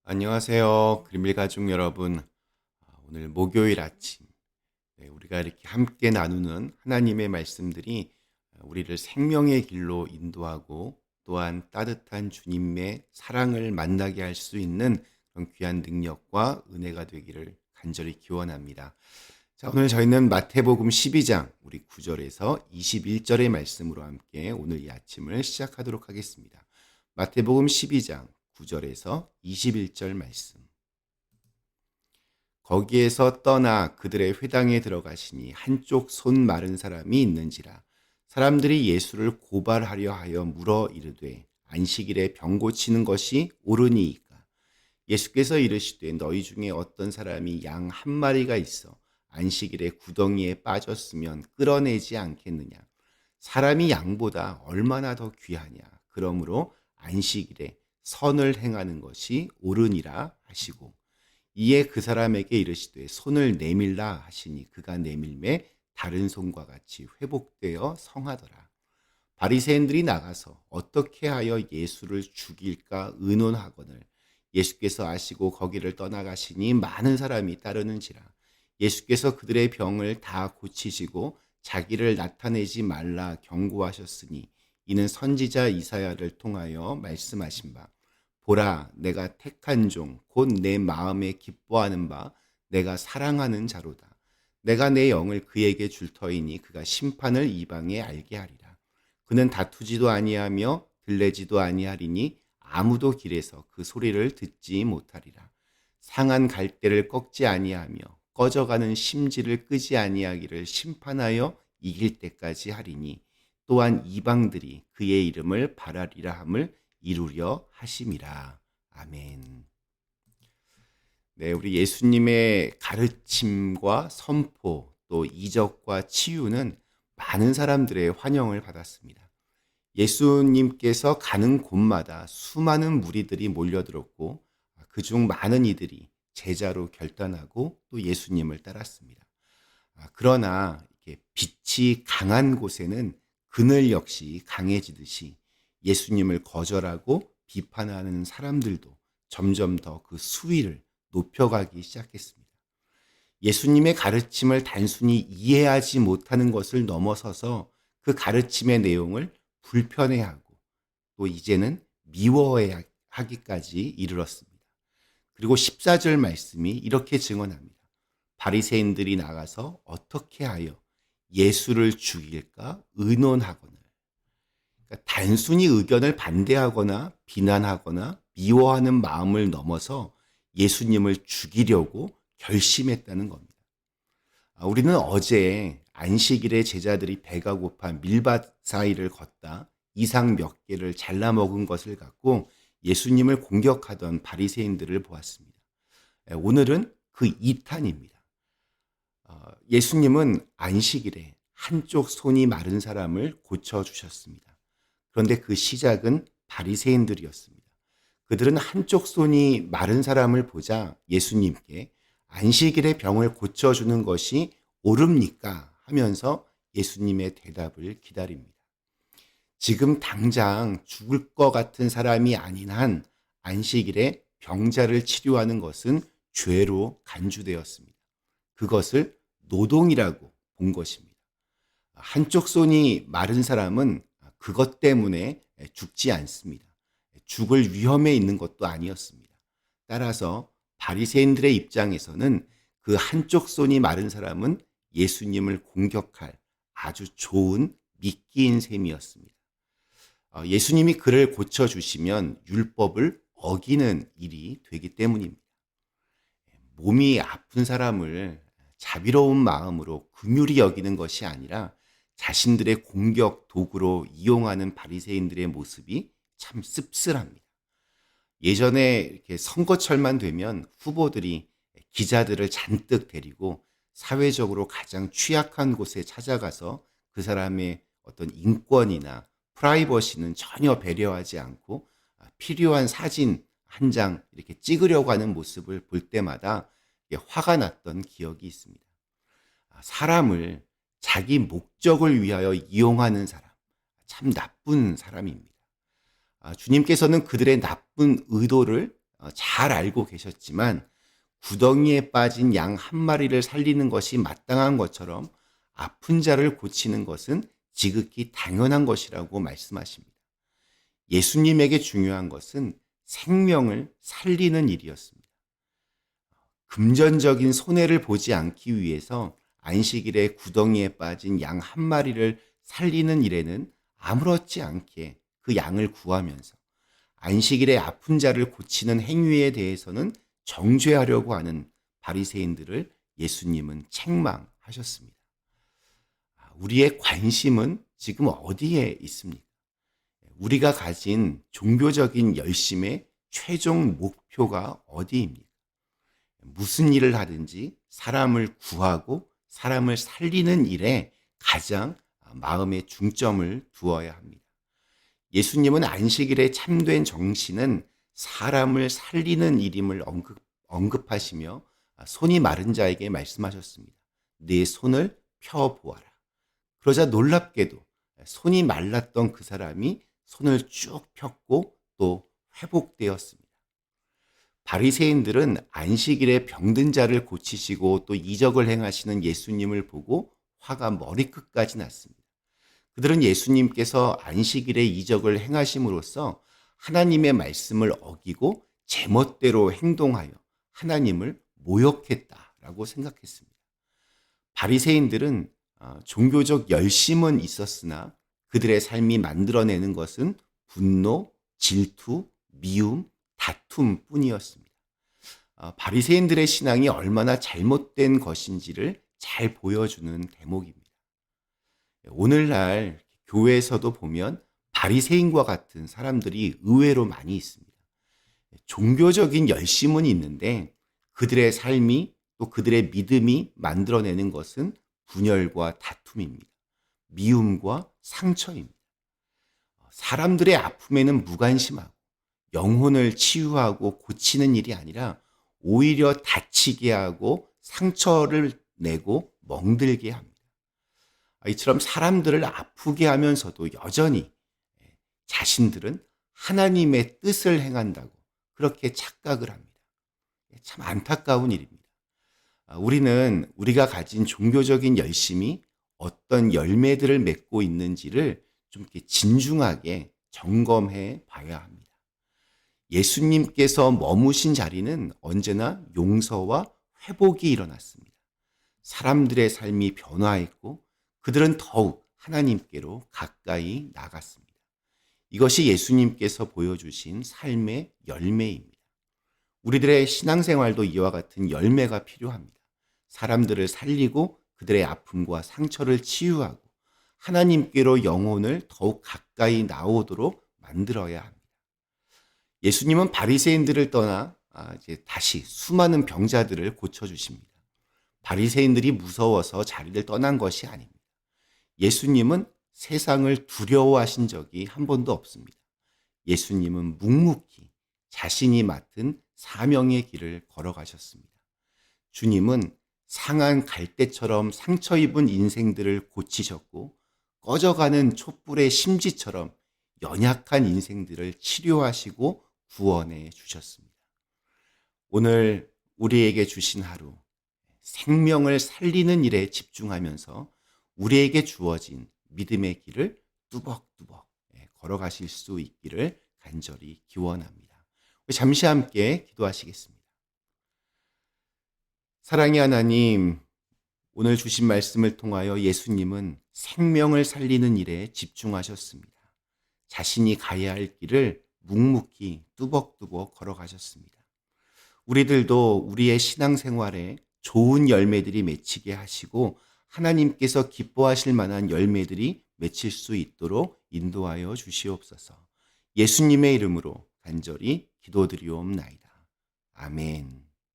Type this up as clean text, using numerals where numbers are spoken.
안녕하세요. 그림일 가족 여러분. 오늘 목요일 아침, 우리가 이렇게 함께 나누는 하나님의 말씀들이 우리를 생명의 길로 인도하고 또한 따뜻한 주님의 사랑을 만나게 할 수 있는 그런 귀한 능력과 은혜가 되기를 간절히 기원합니다. 자, 오늘 저희는 마태복음 12장 우리 9절에서 21절의 말씀으로 함께 오늘 이 아침을 시작하도록 하겠습니다. 마태복음 12장 9절에서 21절 말씀. 거기에서 떠나 그들의 회당에 들어가시니 한쪽 손 마른 사람이 있는지라. 사람들이 예수를 고발하려 하여 물어 이르되 안식일에 병 고치는 것이 옳으니이까. 예수께서 이르시되 너희 중에 어떤 사람이 양 한 마리가 있어 안식일에 구덩이에 빠졌으면 끌어내지 않겠느냐. 사람이 양보다 얼마나 더 귀하냐. 그러므로 안식일에 선을 행하는 것이 옳으니라 하시고, 이에 그 사람에게 이르시되 손을 내밀라 하시니 그가 내밀매 다른 손과 같이 회복되어 성하더라. 바리새인들이 나가서 어떻게 하여 예수를 죽일까 의논하거늘 예수께서 아시고 거기를 떠나가시니 많은 사람이 따르는지라. 예수께서 그들의 병을 다 고치시고 자기를 나타내지 말라 경고하셨으니 이는 선지자 이사야를 통하여 말씀하신 바, 보라 내가 택한 종 곧 내 마음에 기뻐하는 바 내가 사랑하는 자로다. 내가 내 영을 그에게 줄 터이니 그가 심판을 이방에 알게 하리라. 그는 다투지도 아니하며 들레지도 아니하리니 아무도 길에서 그 소리를 듣지 못하리라. 상한 갈대를 꺾지 아니하며 꺼져가는 심지를 끄지 아니하기를 심판하여 이길 때까지 하리니 또한 이방들이 그의 이름을 바라리라 함을 이루려 하심이라. 아멘. 네, 우리 예수님의 가르침과 선포 또 이적과 치유는 많은 사람들의 환영을 받았습니다. 예수님께서 가는 곳마다 수많은 무리들이 몰려들었고 그중 많은 이들이 제자로 결단하고 또 예수님을 따랐습니다. 그러나 이렇게 빛이 강한 곳에는 그늘 역시 강해지듯이 예수님을 거절하고 비판하는 사람들도 점점 더 그 수위를 높여가기 시작했습니다. 예수님의 가르침을 단순히 이해하지 못하는 것을 넘어서서 그 가르침의 내용을 불편해하고 또 이제는 미워하기까지 이르렀습니다. 그리고 14절 말씀이 이렇게 증언합니다. 바리새인들이 나가서 어떻게 하여 예수를 죽일까 의논하거늘. 그러니까 단순히 의견을 반대하거나 비난하거나 미워하는 마음을 넘어서 예수님을 죽이려고 결심했다는 겁니다. 우리는 어제 안식일에 제자들이 배가 고파 밀밭 사이를 걷다 이상 몇 개를 잘라 먹은 것을 갖고 예수님을 공격하던 바리새인들을 보았습니다. 오늘은 그 2탄입니다. 예수님은 안식일에 한쪽 손이 마른 사람을 고쳐주셨습니다. 그런데 그 시작은 바리새인들이었습니다. 그들은 한쪽 손이 마른 사람을 보자 예수님께 안식일에 병을 고쳐주는 것이 옳습니까? 하면서 예수님의 대답을 기다립니다. 지금 당장 죽을 것 같은 사람이 아닌 한 안식일에 병자를 치료하는 것은 죄로 간주되었습니다. 그것을 노동이라고 본 것입니다. 한쪽 손이 마른 사람은 그것 때문에 죽지 않습니다. 죽을 위험에 있는 것도 아니었습니다. 따라서 바리새인들의 입장에서는 그 한쪽 손이 마른 사람은 예수님을 공격할 아주 좋은 미끼인 셈이었습니다. 예수님이 그를 고쳐주시면 율법을 어기는 일이 되기 때문입니다. 몸이 아픈 사람을 자비로운 마음으로 긍휼히 여기는 것이 아니라 자신들의 공격 도구로 이용하는 바리새인들의 모습이 참 씁쓸합니다. 예전에 이렇게 선거철만 되면 후보들이 기자들을 잔뜩 데리고 사회적으로 가장 취약한 곳에 찾아가서 그 사람의 어떤 인권이나 프라이버시는 전혀 배려하지 않고 필요한 사진 한 장 이렇게 찍으려고 하는 모습을 볼 때마다 화가 났던 기억이 있습니다. 사람을 자기 목적을 위하여 이용하는 사람, 참 나쁜 사람입니다. 주님께서는 그들의 나쁜 의도를 잘 알고 계셨지만 구덩이에 빠진 양 한 마리를 살리는 것이 마땅한 것처럼 아픈 자를 고치는 것은 지극히 당연한 것이라고 말씀하십니다. 예수님에게 중요한 것은 생명을 살리는 일이었습니다. 금전적인 손해를 보지 않기 위해서 안식일에 구덩이에 빠진 양 한 마리를 살리는 일에는 아무렇지 않게 그 양을 구하면서 안식일에 아픈 자를 고치는 행위에 대해서는 정죄하려고 하는 바리새인들을 예수님은 책망하셨습니다. 우리의 관심은 지금 어디에 있습니까? 우리가 가진 종교적인 열심의 최종 목표가 어디입니까? 무슨 일을 하든지 사람을 구하고 사람을 살리는 일에 가장 마음의 중점을 두어야 합니다. 예수님은 안식일의 참된 정신은 사람을 살리는 일임을 언급하시며 손이 마른 자에게 말씀하셨습니다. 네 손을 펴보아라. 그러자 놀랍게도 손이 말랐던 그 사람이 손을 쭉 폈고 또 회복되었습니다. 바리새인들은 안식일에 병든 자를 고치시고 또 이적을 행하시는 예수님을 보고 화가 머리끝까지 났습니다. 그들은 예수님께서 안식일에 이적을 행하심으로써 하나님의 말씀을 어기고 제멋대로 행동하여 하나님을 모욕했다라고 생각했습니다. 바리새인들은 종교적 열심은 있었으나 그들의 삶이 만들어내는 것은 분노, 질투, 미움, 다툼 뿐이었습니다. 바리새인들의 신앙이 얼마나 잘못된 것인지를 잘 보여주는 대목입니다. 오늘날 교회에서도 보면 바리새인과 같은 사람들이 의외로 많이 있습니다. 종교적인 열심은 있는데 그들의 삶이 또 그들의 믿음이 만들어내는 것은 분열과 다툼입니다. 미움과 상처입니다. 사람들의 아픔에는 무관심하고 영혼을 치유하고 고치는 일이 아니라 오히려 다치게 하고 상처를 내고 멍들게 합니다. 이처럼 사람들을 아프게 하면서도 여전히 자신들은 하나님의 뜻을 행한다고 그렇게 착각을 합니다. 참 안타까운 일입니다. 우리는 우리가 가진 종교적인 열심이 어떤 열매들을 맺고 있는지를 좀 이렇게 진중하게 점검해 봐야 합니다. 예수님께서 머무신 자리는 언제나 용서와 회복이 일어났습니다. 사람들의 삶이 변화했고 그들은 더욱 하나님께로 가까이 나갔습니다. 이것이 예수님께서 보여주신 삶의 열매입니다. 우리들의 신앙생활도 이와 같은 열매가 필요합니다. 사람들을 살리고 그들의 아픔과 상처를 치유하고 하나님께로 영혼을 더욱 가까이 나오도록 만들어야 합니다. 예수님은 바리새인들을 떠나 이제 다시 수많은 병자들을 고쳐주십니다. 바리새인들이 무서워서 자리를 떠난 것이 아닙니다. 예수님은 세상을 두려워하신 적이 한 번도 없습니다. 예수님은 묵묵히 자신이 맡은 사명의 길을 걸어가셨습니다. 주님은 상한 갈대처럼 상처 입은 인생들을 고치셨고 꺼져가는 촛불의 심지처럼 연약한 인생들을 치료하시고 구원해 주셨습니다. 오늘 우리에게 주신 하루, 생명을 살리는 일에 집중하면서 우리에게 주어진 믿음의 길을 뚜벅뚜벅 걸어가실 수 있기를 간절히 기원합니다. 잠시 함께 기도하시겠습니다. 사랑의 하나님, 오늘 주신 말씀을 통하여 예수님은 생명을 살리는 일에 집중하셨습니다. 자신이 가야 할 길을 묵묵히 뚜벅뚜벅 걸어가셨습니다. 우리들도 우리의 신앙생활에 좋은 열매들이 맺히게 하시고 하나님께서 기뻐하실 만한 열매들이 맺힐 수 있도록 인도하여 주시옵소서. 예수님의 이름으로 간절히 기도드리옵나이다. 아멘.